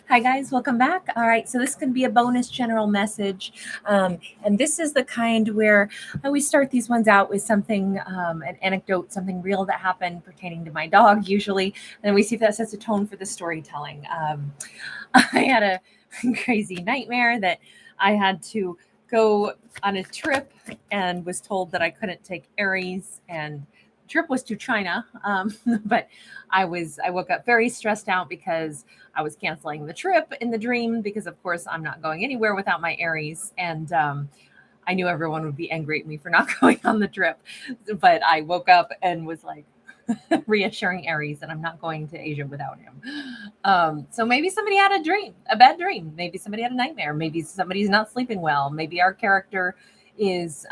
Hi, guys. Welcome back. All right. So, this can be a bonus general message. And this is the kind where I always start these ones out with something, an anecdote, something real that happened pertaining to my dog, usually. And then we see if that sets a tone for the storytelling. I had a crazy nightmare that I had to go on a trip and was told that I couldn't take Aries, and the trip was to China. But I woke up very stressed out because I was canceling the trip in the dream because of course I'm not going anywhere without my Aries, and I knew everyone would be angry at me for not going on the trip. But I woke up and was like reassuring Aries that I'm not going to Asia without him. So maybe somebody had a bad dream. Maybe somebody had a nightmare. Maybe somebody's not sleeping well. Maybe our character is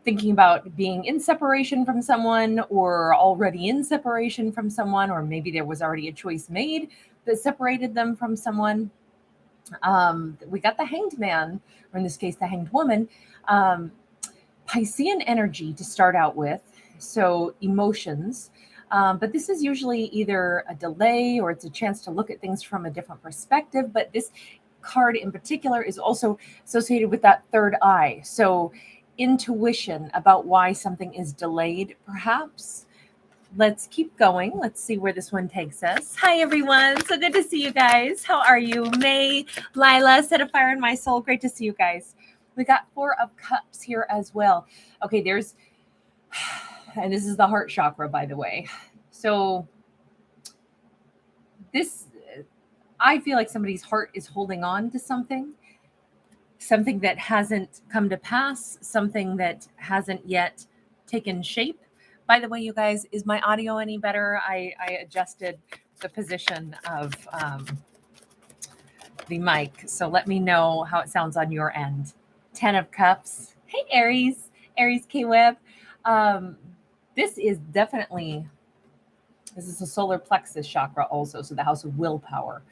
thinking about being in separation from someone or already in separation from someone, or maybe there was already a choice made that separated them from someone. We got the hanged man, or in this case, the hanged woman. Um, Piscean energy to start out with, so emotions. But this is usually either a delay or it's a chance to look at things from a different perspective. But this card in particular is also associated with that third eye. So, intuition about why something is delayed, perhaps. Let's keep going. Let's see where this one takes us. Hi, everyone. So good to see you guys. How are you? May, Lila, set a fire in my soul. Great to see you guys. We got Four of Cups here as well. Okay, and this is the heart chakra, by the way. So this, I feel like somebody's heart is holding on to something that hasn't come to pass, something that hasn't yet taken shape. By the way, you guys, is my audio any better? I adjusted the position of the mic, so let me know how it sounds on your end. 10 of Cups. Hey, Aries K Web. Um, this is a solar plexus chakra also, so the house of willpower.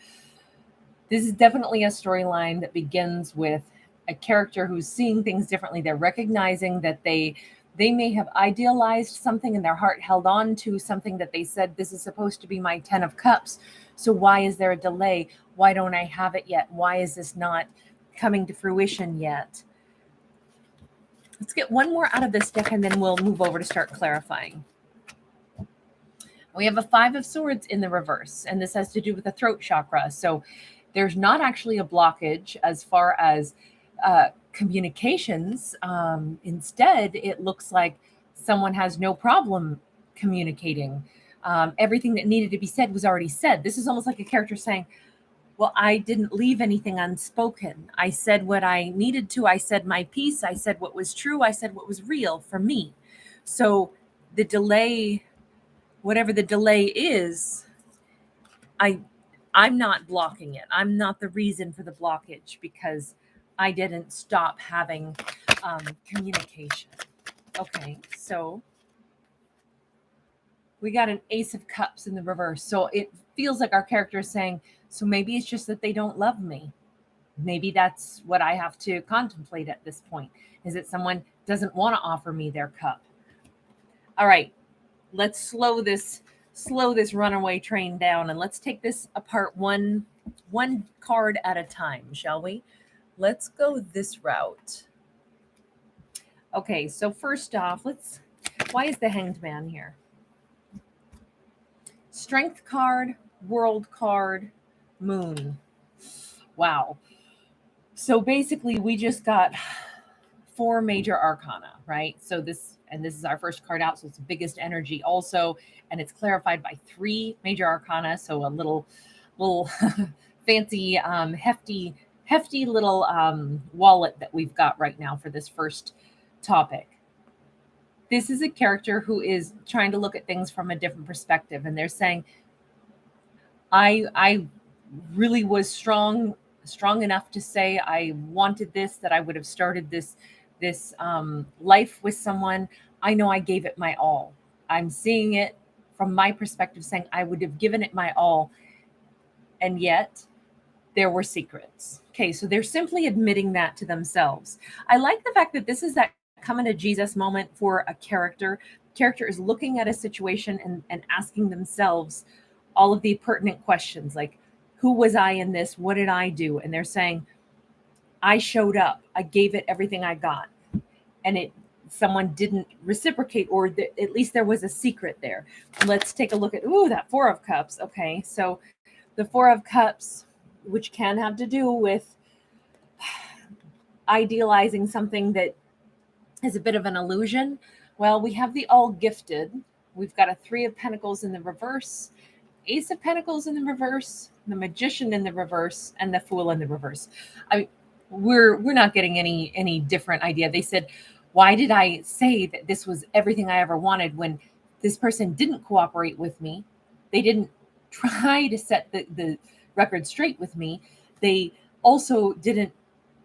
This is definitely a storyline that begins with a character who's seeing things differently. They're recognizing that they may have idealized something and their heart held on to something that they said, this is supposed to be my 10 of Cups. So why is there a delay? Why don't I have it yet? Why is this not coming to fruition yet? Let's get one more out of this deck and then we'll move over to start clarifying. We have a Five of Swords in the reverse, and this has to do with the throat chakra. So there's not actually a blockage as far as communications. Instead, it looks like someone has no problem communicating. Everything that needed to be said was already said. This is almost like a character saying, well, I didn't leave anything unspoken. I said what I needed to. I said my piece. I said what was true. I said what was real for me. So the delay, whatever the delay is, I'm not blocking it. I'm not the reason for the blockage because I didn't stop having communication. Okay, so we got an Ace of Cups in the reverse. So it feels like our character is saying, so maybe it's just that they don't love me. Maybe that's what I have to contemplate at this point, is that someone doesn't want to offer me their cup. All right, let's slow this runaway train down and let's take this apart one card at a time, shall we? Let's go this route. Okay, so first off, why is the Hanged Man here? Strength card, World card, Moon. Wow. So basically we just got 4 major arcana, right? So this is our first card out, so it's the biggest energy also, and it's clarified by 3 major arcana, so a little fancy hefty little wallet that we've got right now for this first topic. This is a character who is trying to look at things from a different perspective, and they're saying, I really was strong enough to say I wanted this, that I would have started this life with someone. I know I gave it my all. I'm seeing it from my perspective, saying I would have given it my all, and yet there were secrets. Okay, so they're simply admitting that to themselves. I like the fact that this is that coming to Jesus moment for a character. Character is looking at a situation and asking themselves all of the pertinent questions, like, who was I in this? What did I do? And they're saying, I showed up. I gave it everything I got. And someone didn't reciprocate, or at least there was a secret there. Let's take a look at, that Four of Cups. Okay, so the Four of Cups, which can have to do with idealizing something that is a bit of an illusion. Well, we have the All Gifted. We've got a Three of Pentacles in the reverse, Ace of Pentacles in the reverse, the Magician in the reverse, and the Fool in the reverse. I mean, we're not getting any different idea. They said, why did I say that this was everything I ever wanted when this person didn't cooperate with me? They didn't try to set the record straight with me. They also didn't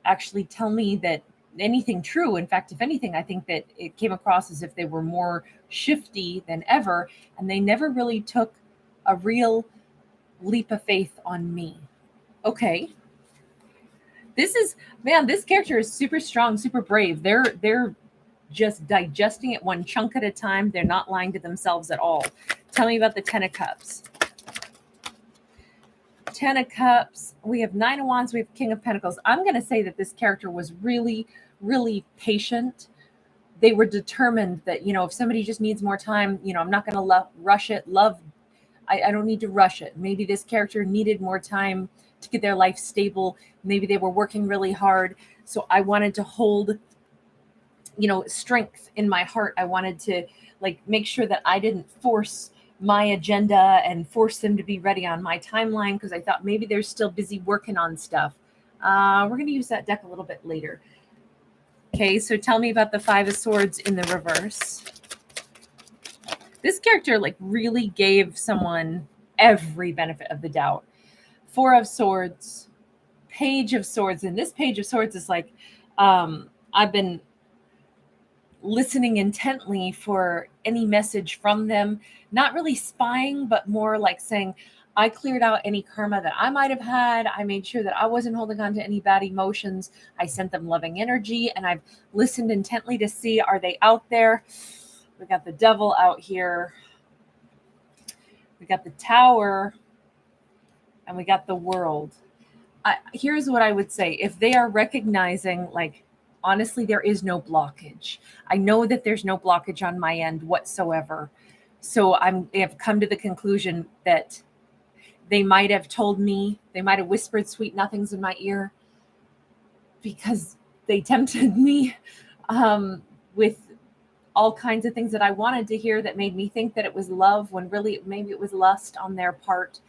actually tell me that anything true. In fact, if anything, I think that it came across as if they were more shifty than ever, and they never really took a real leap of faith on me. Okay. This character is super strong, super brave. They're just digesting it one chunk at a time. They're not lying to themselves at all. Tell me about the Ten of Cups. Ten of Cups. We have Nine of Wands. We have King of Pentacles. I'm going to say that this character was really, really patient. They were determined that, if somebody just needs more time, I'm not going to rush it. I don't need to rush it. Maybe this character needed more time to get their life stable. Maybe they were working really hard. So I wanted to hold, strength in my heart. I wanted to make sure that I didn't force my agenda and force them to be ready on my timeline, because I thought maybe they're still busy working on stuff. We're going to use that deck a little bit later. Okay, so tell me about the Five of Swords in the reverse. This character really gave someone every benefit of the doubt. Four of Swords, Page of Swords, and this Page of Swords is I've been listening intently for any message from them, not really spying, but more saying, I cleared out any karma that I might have had. I made sure that I wasn't holding on to any bad emotions. I sent them loving energy, and I've listened intently to see, are they out there? We got the Devil out here. We got the Tower, and we got the World. Here's what I would say. If they are recognizing, honestly, there is no blockage. I know that there's no blockage on my end whatsoever. So I have come to the conclusion that they might have told me, they might have whispered sweet nothings in my ear because they tempted me with all kinds of things that I wanted to hear that made me think that it was love, when really maybe it was lust on their part.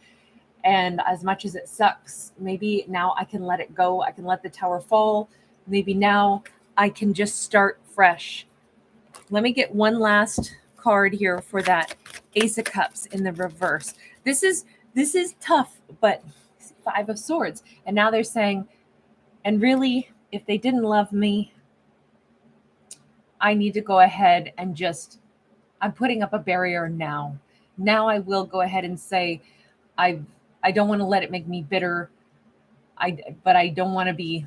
And as much as it sucks, maybe now I can let it go. I can let the Tower fall. Maybe now I can just start fresh. Let me get one last card here for that Ace of Cups in the reverse. This is tough, but Five of Swords. And now they're saying, and really, if they didn't love me, I need to go ahead and I'm putting up a barrier now. Now I will go ahead and say, I don't want to let it make me bitter. But I don't want to be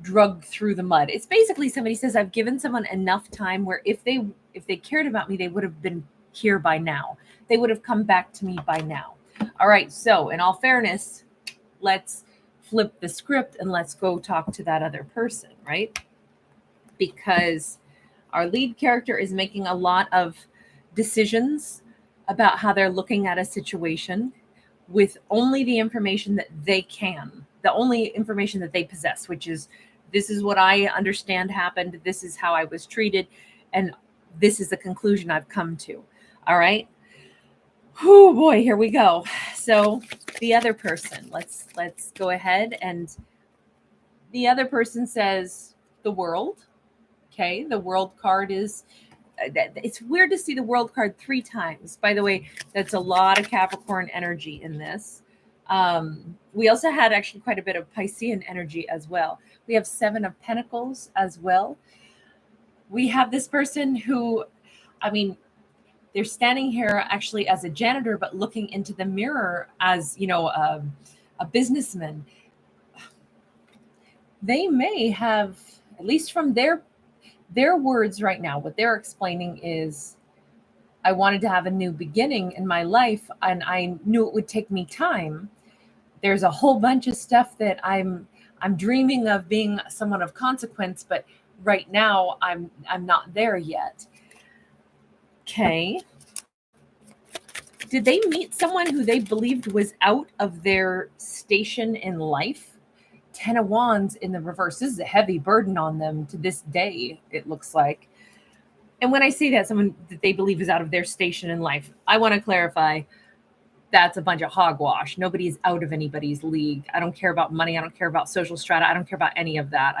drugged through the mud. It's basically somebody says, I've given someone enough time where if they cared about me, they would have been here by now. They would have come back to me by now. All right. So in all fairness, let's flip the script and let's go talk to that other person, right? Because our lead character is making a lot of decisions about how they're looking at a situation with only the information that they can, the only information that they possess, which is, this is what I understand happened. This is how I was treated. And this is the conclusion I've come to. All right. Oh boy, here we go. So the other person, let's go ahead. And the other person says the World. Okay. The World card is, it's weird to see the World card 3 times. By the way, that's a lot of Capricorn energy in this. We also had actually quite a bit of Piscean energy as well. We have 7 of Pentacles as well. We have this person who, they're standing here actually as a janitor, but looking into the mirror as, a businessman. They may have, at least from their words right now, what they're explaining is, I wanted to have a new beginning in my life, and I knew it would take me time. there's a whole bunch of stuff that I'm dreaming of being someone of consequence, but right now I'm not there yet. Okay. Did they meet someone who they believed was out of their station in life? 10 of Wands in the reverse. This is a heavy burden on them to this day, it looks like. And when I say that, someone that they believe is out of their station in life, I want to clarify that's a bunch of hogwash. Nobody's out of anybody's league. I don't care about money. I don't care about social strata. I don't care about any of that.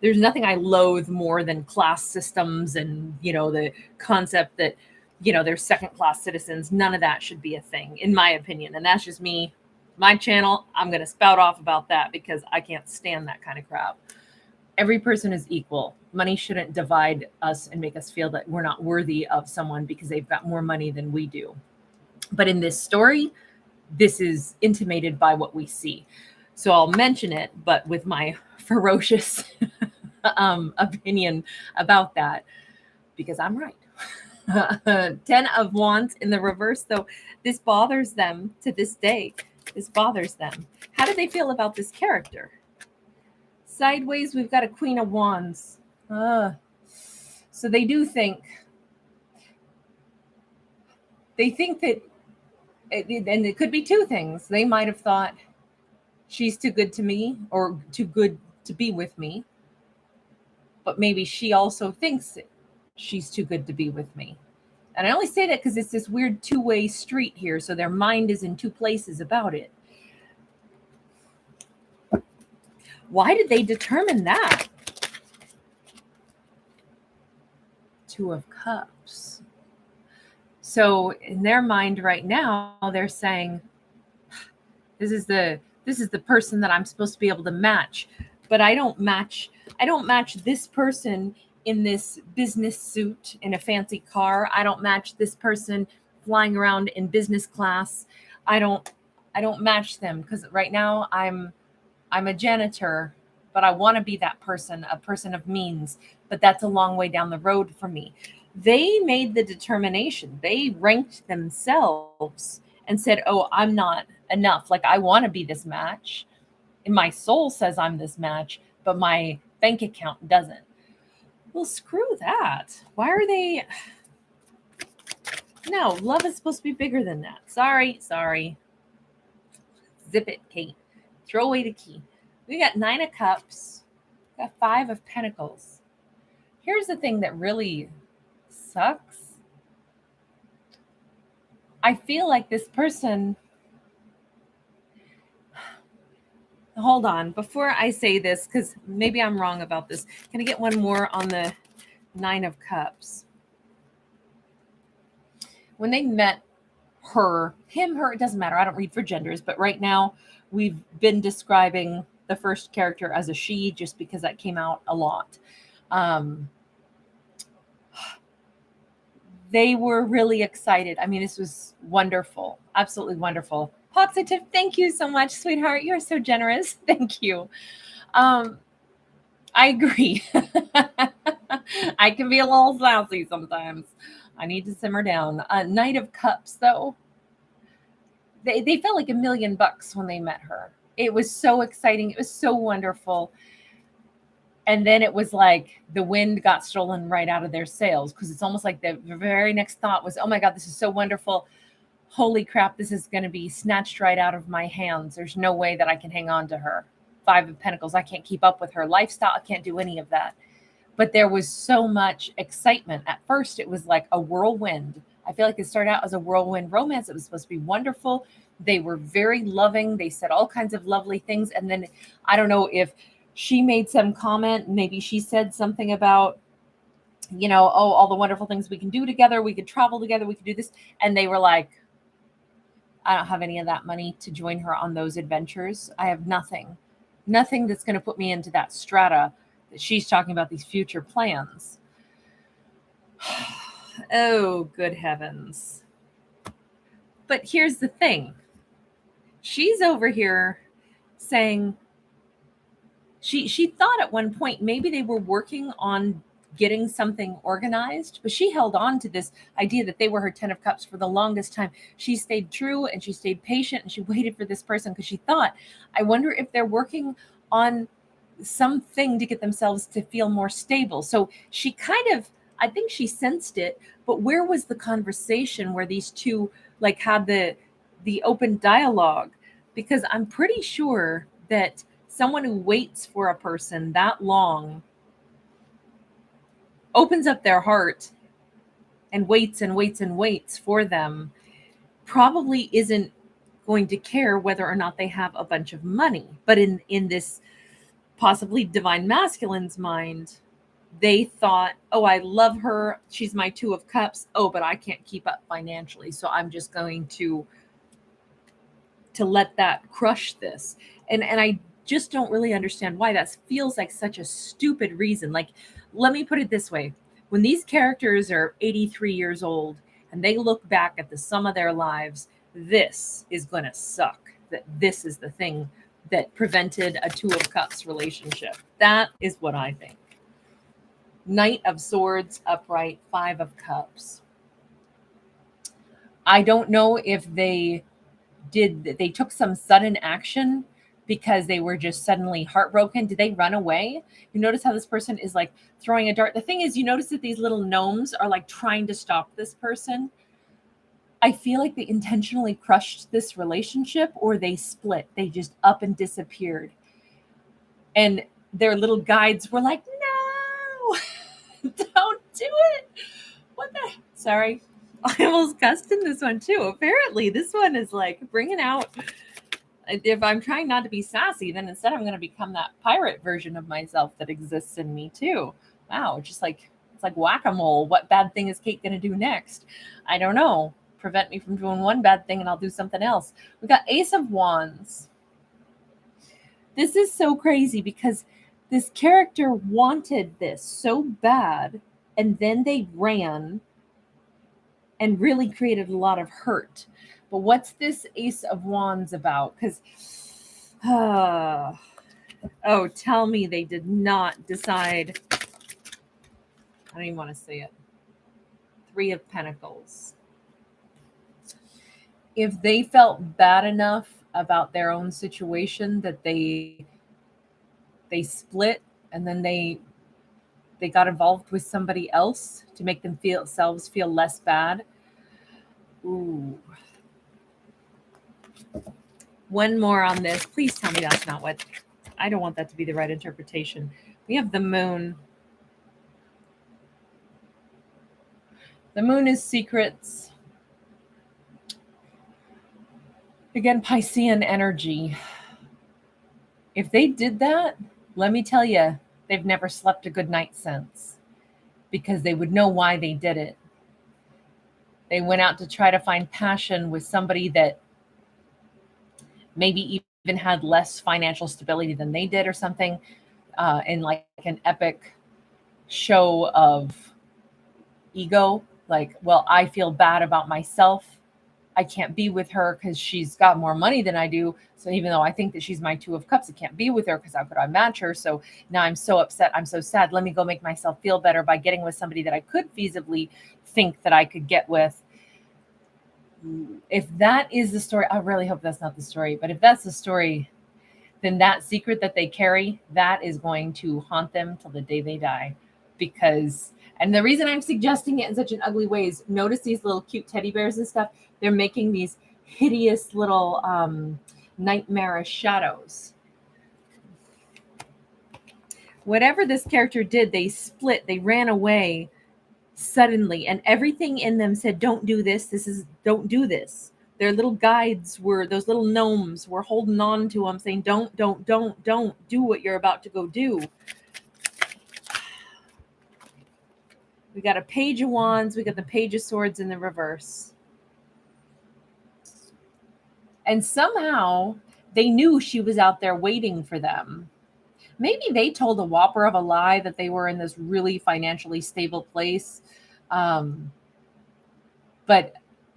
There's nothing I loathe more than class systems and, the concept that, they're second class citizens. None of that should be a thing, in my opinion. And that's just me, my channel. I'm going to spout off about that because I can't stand that kind of crap. Every person is equal. Money shouldn't divide us and make us feel that we're not worthy of someone because they've got more money than we do. But in this story, this is intimated by what we see. So I'll mention it, but with my ferocious opinion about that, because I'm right. 10 of Wands in the reverse, though. This bothers them to this day. This bothers them. How do they feel about this character? Sideways, we've got a Queen of Wands. So they do think. They think that, and it could be two things. They might have thought she's too good to me or too good to be with me. But maybe she also thinks she's too good to be with me. And I only say that because it's this weird two-way street here. So their mind is in two places about it. Why did they determine that? Two of Cups. So in their mind right now, they're saying, this is the person that I'm supposed to be able to match. But I don't match this person in this business suit in a fancy car. I don't match this person flying around in business class. I don't match them because right now I'm a janitor, but I want to be that person, a person of means, but that's a long way down the road for me. They made the determination. They ranked themselves and said, oh, I'm not enough. Like, I want to be this match. And my soul says I'm this match, but my bank account doesn't. Well, screw that. Why are they? No, love is supposed to be bigger than that. Sorry. Zip it, Kate. Throw away the key. We got 9 of Cups. We got 5 of Pentacles. Here's the thing that really sucks. I feel like this person. Hold on. Before I say this, because maybe I'm wrong about this, can I get one more on the 9 of Cups? When they met her, it doesn't matter. I don't read for genders, but right now we've been describing the first character as a she just because that came out a lot. They were really excited. I mean, this was wonderful. Absolutely wonderful. Positive. Thank you so much, sweetheart. You're so generous. Thank you. I agree. I can be a little sassy sometimes. I need to simmer down. Knight of Cups, though. They felt like $1,000,000 when they met her. It was so exciting. It was so wonderful. And then it was like the wind got stolen right out of their sails because it's almost like the very next thought was, oh my God, this is so wonderful. Holy crap, this is going to be snatched right out of my hands. There's no way that I can hang on to her. 5 of Pentacles. I can't keep up with her lifestyle. I can't do any of that. But there was so much excitement. At first, it was like a whirlwind. I feel like it started out as a whirlwind romance. It was supposed to be wonderful. They were very loving. They said all kinds of lovely things. And then I don't know if she made some comment. Maybe she said something about, all the wonderful things we can do together. We could travel together. We could do this. And they were like, I don't have any of that money to join her on those adventures. I have nothing that's going to put me into that strata that she's talking about, these future plans. Oh, good heavens. But here's the thing. She's over here saying she thought at one point maybe they were working on getting something organized, but she held on to this idea that they were her 10 of cups for the longest time. She stayed true and she stayed patient and she waited for this person because she thought, I wonder if they're working on something to get themselves to feel more stable. So she kind of, I think she sensed it, but where was the conversation where these two like had the open dialogue? Because I'm pretty sure that someone who waits for a person that long opens up their heart and waits and waits and waits for them probably isn't going to care whether or not they have a bunch of money. But in this possibly divine masculine's mind, they thought, oh, I love her, she's my 2 of cups, oh, but I can't keep up financially, so I'm just going to let that crush this. And I just don't really understand why. That feels like such a stupid reason. Like, let me put it this way. When these characters are 83 years old and they look back at the sum of their lives, this is going to suck. That this is the thing that prevented a 2 of cups relationship. That is what I think. Knight of Swords upright, 5 of cups. I don't know if they took some sudden action because they were just suddenly heartbroken. Did they run away? You notice how this person is like throwing a dart. The thing is, you notice that these little gnomes are like trying to stop this person. I feel like they intentionally crushed this relationship, or they split. They just up and disappeared. And their little guides were like, no, don't do it. What the? Sorry. I almost cussed in this one too. Apparently, this one is like bringing out. If I'm trying not to be sassy, then instead I'm going to become that pirate version of myself that exists in me too. Wow, just like it's like whack-a-mole. What bad thing is Kate going to do next? I don't know. Prevent me from doing one bad thing, and I'll do something else. We got Ace of Wands. This is so crazy because this character wanted this so bad, and then they ran and really created a lot of hurt. But what's this Ace of Wands about? Because, oh, tell me they did not decide. I don't even want to say it. 3 of Pentacles. If they felt bad enough about their own situation that they split, and then they got involved with somebody else to make themselves feel less bad. Ooh. One more on this. Please tell me that's not what. I don't want that to be the right interpretation. We have the moon. The moon is secrets. Again, Piscean energy. If they did that, let me tell you, they've never slept a good night since, because they would know why they did it. They went out to try to find passion with somebody that maybe even had less financial stability than they did or something, in like an epic show of ego. Like, well, I feel bad about myself. I can't be with her because she's got more money than I do. So even though I think that she's my 2 of cups, I can't be with her because how could I match her? So now I'm so upset. I'm so sad. Let me go make myself feel better by getting with somebody that I could feasibly think that I could get with. If that is the story, I really hope that's not the story. But if that's the story, then that secret that they carry, that is going to haunt them till the day they die. Because, and the reason I'm suggesting it in such an ugly way is, notice these little cute teddy bears and stuff. They're making these hideous little nightmarish shadows. Whatever this character did, they split, they ran away suddenly, and everything in them said, don't do this. Don't do this. Their little guides were, those little gnomes were holding on to them saying, don't do what you're about to go do. We got a Page of Wands. We got the Page of Swords in the reverse. And somehow they knew she was out there waiting for them. Maybe they told a whopper of a lie that they were in this really financially stable place. But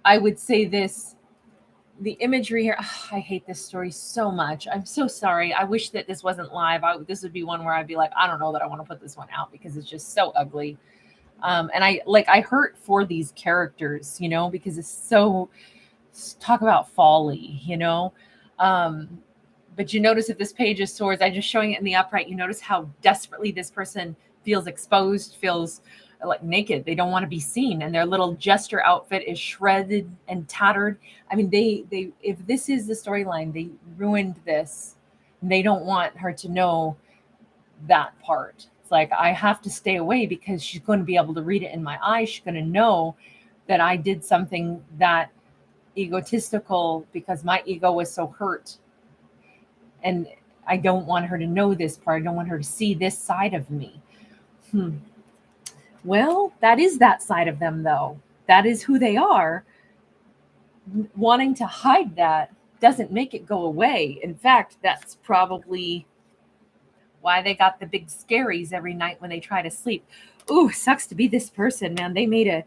I would say this. the imagery here, I hate this story so much. I'm so sorry. I wish that this wasn't live. This would be one where I'd be like, I don't know that I want to put this one out because it's just so ugly. And I hurt for these characters, because it's so, talk about folly, but you notice if this page of swords, I'm just showing it in the upright, you notice how desperately this person feels exposed, feels like naked. They don't want to be seen, and their little jester outfit is shredded and tattered. I mean, they if this is the storyline, they ruined this. And they don't want her to know that part. It's like, I have to stay away because she's going to be able to read it in my eyes. She's going to know that I did something that egotistical because my ego was so hurt. And I don't want her to know this part. I don't want her to see this side of me. Well, that is that side of them, though. That is who they are. Wanting to hide that doesn't make it go away. In fact, that's probably why they got the big scaries every night when they try to sleep. Ooh, sucks to be this person, man. They made a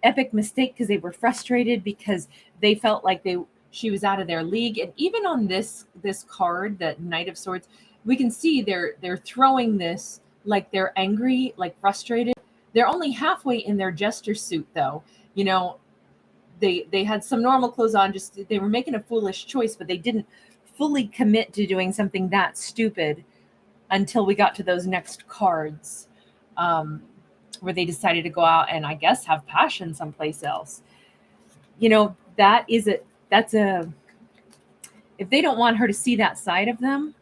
epic mistake because they were frustrated because they felt like she was out of their league. And even on this card, the Knight of Swords, we can see they're throwing this like they're angry, like frustrated. They're only halfway in their jester suit, though. They had some normal clothes on. Just they were making a foolish choice, but they didn't fully commit to doing something that stupid until we got to those next cards, where they decided to go out and I guess have passion someplace else. If they don't want her to see that side of them,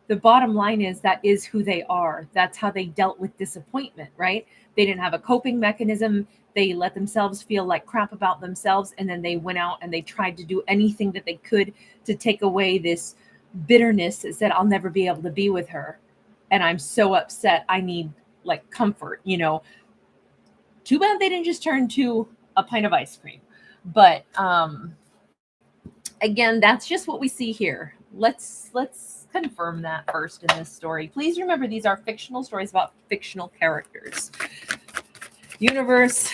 the bottom line is that is who they are. That's how they dealt with disappointment, right? They didn't have a coping mechanism. They let themselves feel like crap about themselves. And then they went out and they tried to do anything that they could to take away this bitterness that said, I'll never be able to be with her. And I'm so upset. I need like comfort, Too bad they didn't just turn to a pint of ice cream. But again, that's just what we see here. Let's confirm that first in this story. Please remember, these are fictional stories about fictional characters. Universe,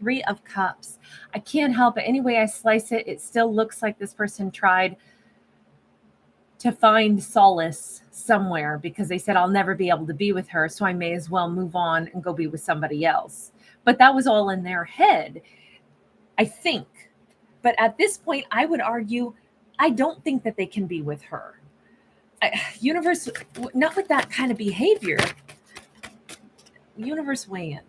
3 of Cups. I can't help it. Any way I slice it, it still looks like this person tried to find solace somewhere because they said, I'll never be able to be with her, so I may as well move on and go be with somebody else. But that was all in their head, I think. But at this point, I would argue, I don't think that they can be with her. Universe, not with that kind of behavior. Universe, weigh in.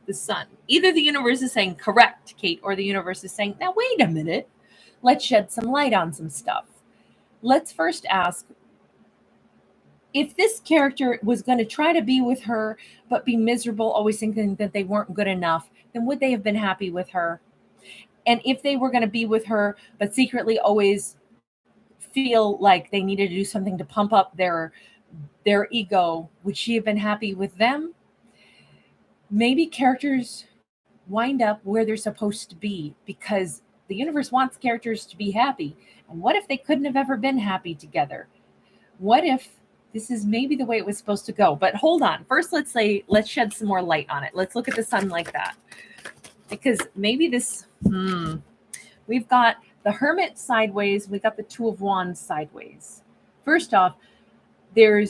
The Sun. Either the universe is saying correct, Kate, or the universe is saying, now wait a minute. Let's shed some light on some stuff. Let's first ask, if this character was going to try to be with her, but be miserable, always thinking that they weren't good enough, then would they have been happy with her? And if they were going to be with her, but secretly always feel like they needed to do something to pump up their ego, would she have been happy with them? Maybe characters wind up where they're supposed to be because the universe wants characters to be happy. And what if they couldn't have ever been happy together? What if this is maybe the way it was supposed to go? But hold on. First, let's shed some more light on it. Let's look at the Sun like that. Because maybe this, we've got the Hermit sideways. We got the 2 of Wands sideways. First off, there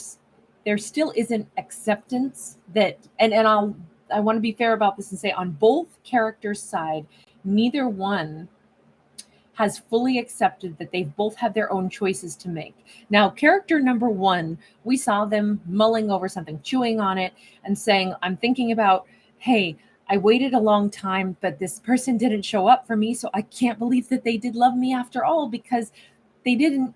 still isn't acceptance that, and I want to be fair about this and say on both characters' side, neither one has fully accepted that they've both had their own choices to make. Now, character number 1, we saw them mulling over something, chewing on it and saying, I'm thinking about, hey, I waited a long time, but this person didn't show up for me. So I can't believe that they did love me after all, because they didn't.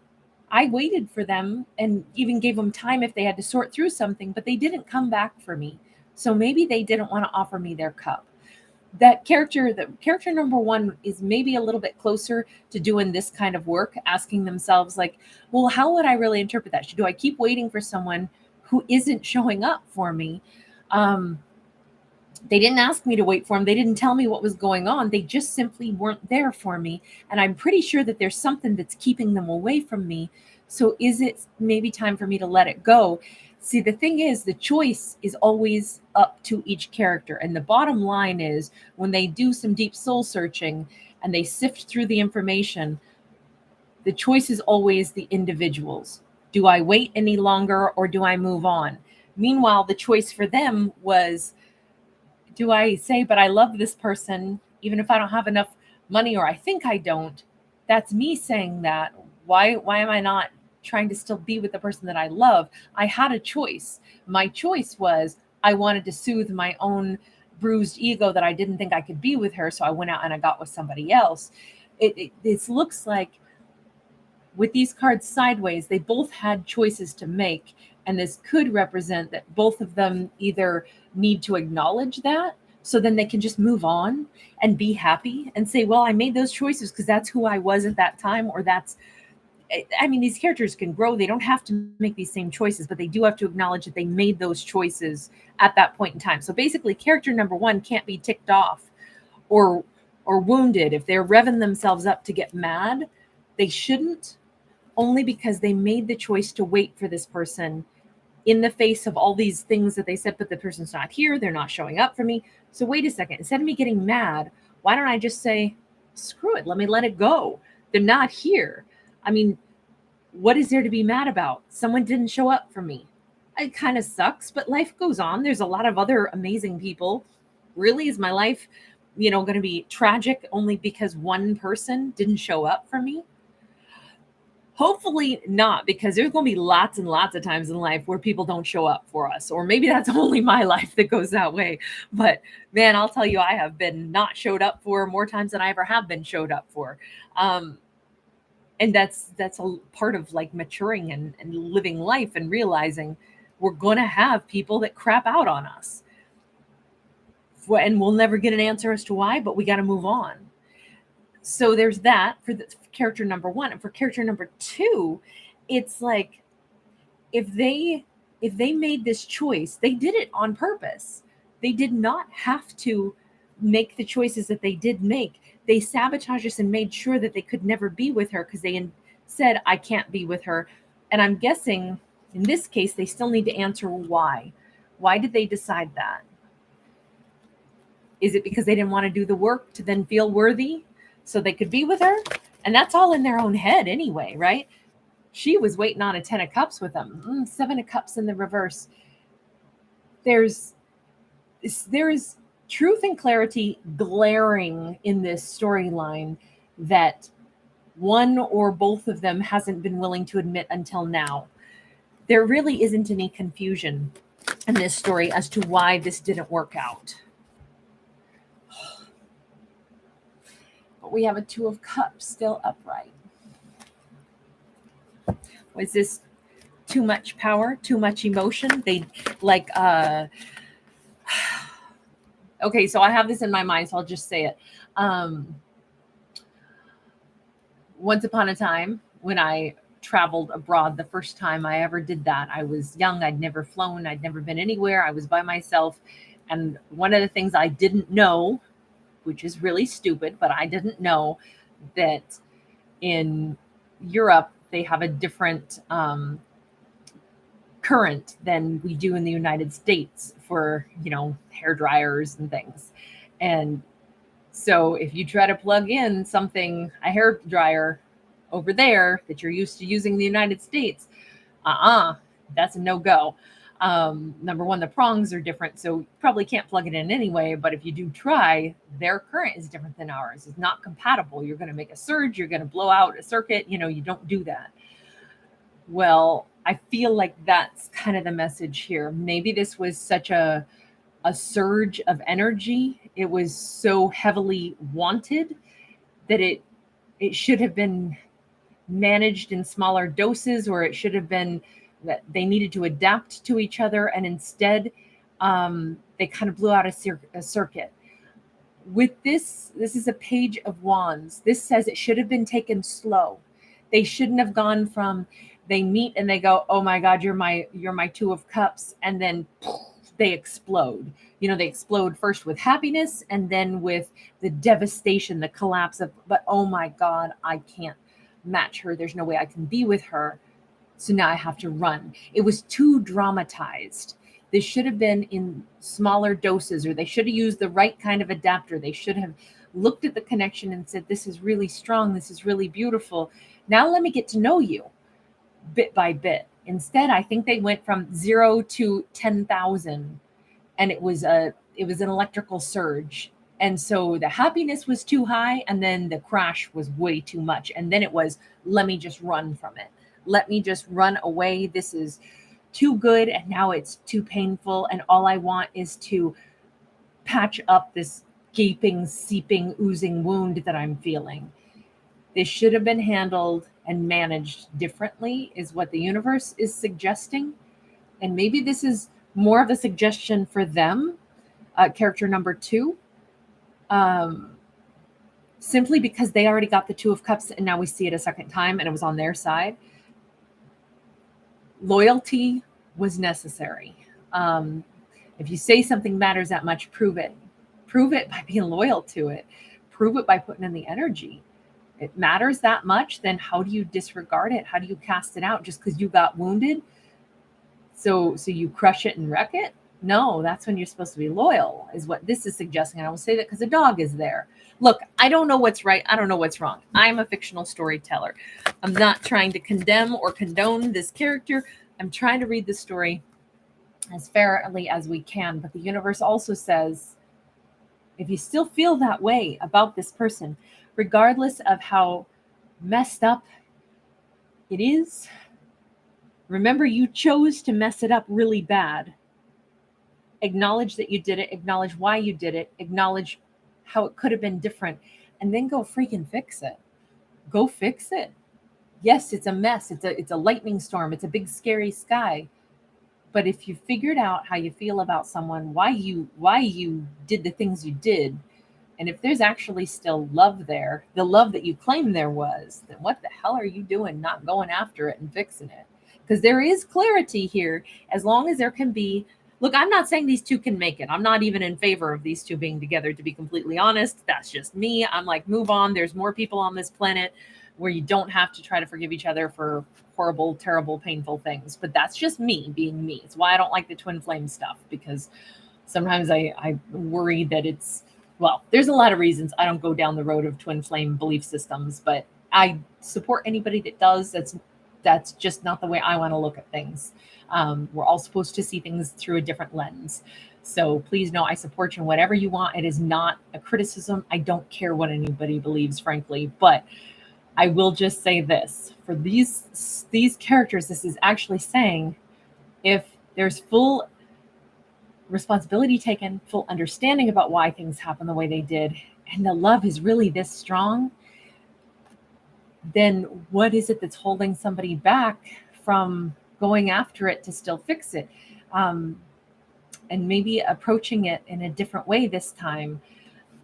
I waited for them and even gave them time if they had to sort through something, but they didn't come back for me. So maybe they didn't want to offer me their cup. The character number 1 is maybe a little bit closer to doing this kind of work, asking themselves like, well, how would I really interpret that? Do I keep waiting for someone who isn't showing up for me? They didn't ask me to wait for them. They didn't tell me what was going on. They just simply weren't there for me. And I'm pretty sure that there's something that's keeping them away from me. So is it maybe time for me to let it go? See, the thing is, the choice is always up to each character. And the bottom line is when they do some deep soul searching and they sift through the information, the choice is always the individual's. Do I wait any longer or do I move on? Meanwhile, the choice for them was, do I say, but I love this person, even if I don't have enough money or I think I don't? That's me saying that. Why am I not trying to still be with the person that I love? I had a choice. My choice was I wanted to soothe my own bruised ego that I didn't think I could be with her. So I went out and I got with somebody else. It looks like with these cards sideways, they both had choices to make. And this could represent that both of them either need to acknowledge that so then they can just move on and be happy and say, well, I made those choices because that's who I was at that time, or that's, I mean, these characters can grow. They don't have to make these same choices, but they do have to acknowledge that they made those choices at that point in time. So basically, character number one can't be ticked off or wounded. If they're revving themselves up to get mad, they shouldn't, only because they made the choice to wait for this person in the face of all these things that they said, but the person's not here, they're not showing up for me. So wait a second, instead of me getting mad, why don't I just say, screw it, let me let it go. They're not here. I mean, what is there to be mad about? Someone didn't show up for me. It kind of sucks, but life goes on. There's a lot of other amazing people. Really, is my life, going to be tragic only because one person didn't show up for me? Hopefully not, because there's going to be lots and lots of times in life where people don't show up for us. Or maybe that's only my life that goes that way. But man, I'll tell you, I have been not showed up for more times than I ever have been showed up for. And that's a part of like maturing and living life and realizing we're going to have people that crap out on us. And we'll never get an answer as to why, but we got to move on. So there's that for the character number one. And for character number two, it's like if they made this choice, they did it on purpose. They did not have to make the choices that they did make. They sabotaged us and made sure that they could never be with her because they said, I can't be with her. And I'm guessing in this case, they still need to answer why. Why did they decide that? Is it because they didn't want to do the work to then feel worthy so they could be with her? And that's all in their own head anyway, right? She was waiting on a 10 of cups with them. 7 of cups in the reverse. There is truth and clarity glaring in this storyline that one or both of them hasn't been willing to admit until now. There really isn't any confusion in this story as to why this didn't work out. But we have a 2 of cups still upright. Was this too much power, too much emotion? They like, okay, so I have this in my mind, so I'll just say it. Once upon a time, when I traveled abroad, the first time I ever did that, I was young. I'd never flown. I'd never been anywhere. I was by myself. And one of the things I didn't know, which is really stupid, but I didn't know that in Europe, they have a different current than we do in the United States for, hair dryers and things. And so if you try to plug in a hair dryer over there that you're used to using in the United States, that's a no-go. Number one, the prongs are different, so you probably can't plug it in anyway. But if you do try, their current is different than ours. It's not compatible. You're going to make a surge. You're going to blow out a circuit. You don't do that. Well, I feel like that's kind of the message here. Maybe this was such a surge of energy. It was so heavily wanted that it should have been managed in smaller doses, or it should have been that they needed to adapt to each other. And instead, they kind of blew out a circuit. With this is a page of wands. This says it should have been taken slow. They shouldn't have gone from they meet and they go, oh my God, you're my 2 of cups. And then they explode. They explode first with happiness and then with the devastation, the collapse of, but oh my God, I can't match her. There's no way I can be with her. So now I have to run. It was too dramatized. This should have been in smaller doses, or they should have used the right kind of adapter. They should have looked at the connection and said, this is really strong. This is really beautiful. Now let me get to know you bit by bit. Instead, I think they went from 0 to 10,000, and it was an electrical surge. And so the happiness was too high, and then the crash was way too much. And then it was, let me just run from it. Let me just run away. This is too good, and now it's too painful. And all I want is to patch up this gaping, seeping, oozing wound that I'm feeling. This should have been handled and managed differently, is what the universe is suggesting. And maybe this is more of a suggestion for them, character number 2, simply because they already got the 2 of Cups, and now we see it a second time, and it was on their side. Loyalty was necessary. If you say something matters that much, prove it. Prove it by being loyal to it. Prove it by putting in the energy. It matters that much, then how do you disregard it? How do you cast it out just because you got wounded? So you crush it and wreck it? No, that's when you're supposed to be loyal, is what this is suggesting. And I will say that because the dog is there. Look, I don't know what's right. I don't know what's wrong. I'm a fictional storyteller. I'm not trying to condemn or condone this character. I'm trying to read the story as fairly as we can. But the universe also says, if you still feel that way about this person, regardless of how messed up it is, remember you chose to mess it up really bad. Acknowledge that you did it. Acknowledge why you did it. Acknowledge how it could have been different. And then go freaking fix it. Go fix it. Yes, it's a mess. It's a lightning storm. It's a big scary sky. But if you figured out how you feel about someone, why you did the things you did, and if there's actually still love there, the love that you claimed there was, then what the hell are you doing not going after it and fixing it? Because there is clarity here, as long as there can be. Look, I'm not saying these two can make it. I'm not even in favor of these two being together, to be completely honest. That's just me. I'm like, move on. There's more people on this planet where you don't have to try to forgive each other for horrible, terrible, painful things. But that's just me being me. It's why I don't like the twin flame stuff, because sometimes I worry that it's, well, there's a lot of reasons I don't go down the road of twin flame belief systems, but I support anybody that does. That's just not the way I want to look at things. We're all supposed to see things through a different lens. So please know I support you in whatever you want. It is not a criticism. I don't care what anybody believes, frankly, but I will just say this. For these characters, this is actually saying, if there's full responsibility taken, full understanding about why things happen the way they did, and the love is really this strong, then what is it that's holding somebody back from going after it to still fix it? And maybe approaching it in a different way this time.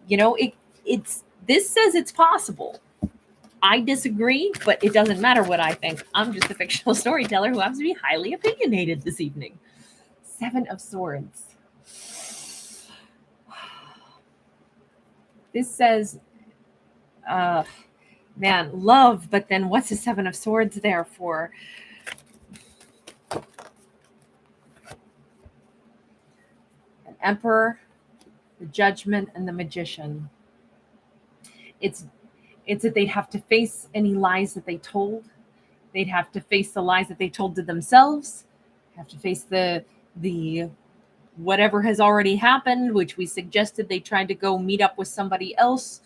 You know, this says it's possible. I disagree, but it doesn't matter what I think. I'm just a fictional storyteller who happens to be highly opinionated this evening. 7 of Swords. This says, man, love, but then what's the 7 of Swords there for? An Emperor, the Judgment, and the Magician. It's that they'd have to face any lies that they told. They'd have to face the lies that they told to themselves, have to face the whatever has already happened, which we suggested they tried to go meet up with somebody else.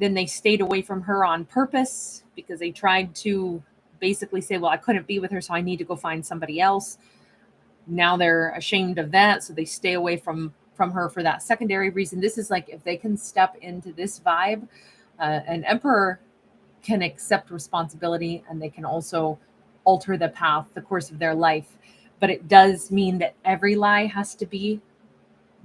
Then they stayed away from her on purpose because they tried to basically say, well, I couldn't be with her, so I need to go find somebody else. Now they're ashamed of that, so they stay away from her for that secondary reason. This is like, if they can step into this vibe, an Emperor can accept responsibility, and they can also alter the path, the course of their life. But it does mean that every lie has to be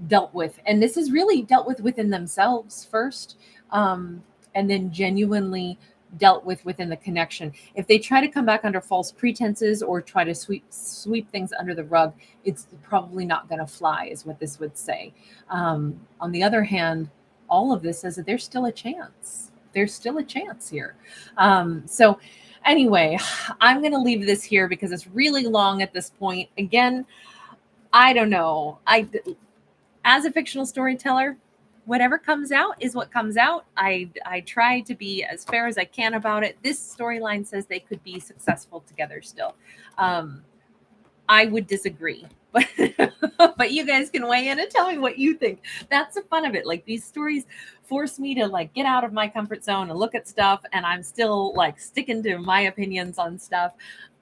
dealt with. And this is really dealt with within themselves first, and then genuinely dealt with within the connection. If they try to come back under false pretenses or try to sweep things under the rug, it's probably not going to fly, is what this would say. On the other hand, all of this says that there's still a chance. There's still a chance here. So Anyway, I'm going to leave this here because it's really long at this point. Again, I don't know. As a fictional storyteller, whatever comes out is what comes out. I try to be as fair as I can about it. This storyline says they could be successful together still. I would disagree, but but you guys can weigh in and tell me what you think. That's the fun of it. Like, these stories force me to like get out of my comfort zone and look at stuff, and I'm still like sticking to my opinions on stuff,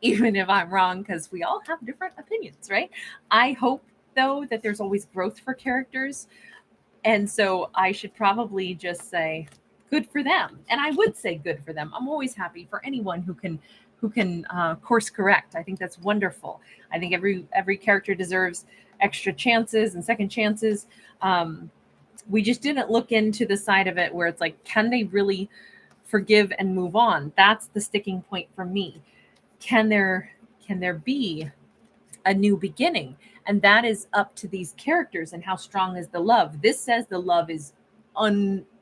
even if I'm wrong, because we all have different opinions, right? I hope though that there's always growth for characters, and so I should probably just say good for them. And I would say good for them. I'm always happy for anyone who can course correct. I think that's wonderful. I think every character deserves extra chances and second chances. We just didn't look into the side of it where it's like, can they really forgive and move on? That's the sticking point for me. Can there be a new beginning? And that is up to these characters and how strong is the love. This says the love is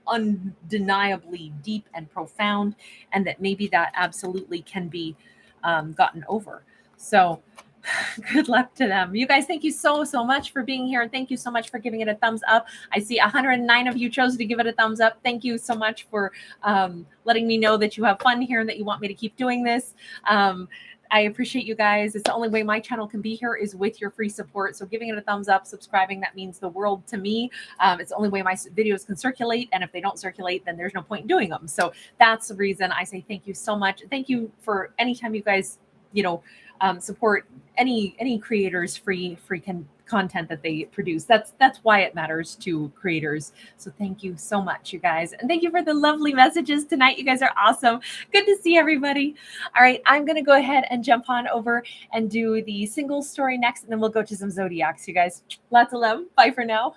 undeniably deep and profound, and that maybe that absolutely can be gotten over. So good luck to them. You guys, thank you so much for being here, and thank you so much for giving it a thumbs up. I see 109 of you chose to give it a thumbs up. Thank you so much for letting me know that you have fun here and that you want me to keep doing this. I appreciate you guys. It's the only way my channel can be here is with your free support. So giving it a thumbs up, subscribing, that means the world to me. It's the only way my videos can circulate. And if they don't circulate, then there's no point in doing them. So that's the reason I say thank you so much. Thank you for anytime you guys, support any creators free content that they produce. That's why it matters to creators. So thank you so much, you guys. And thank you for the lovely messages tonight. You guys are awesome. Good to see everybody. All right, I'm going to go ahead and jump on over and do the single story next, and then we'll go to some zodiacs, you guys. Lots of love. Bye for now.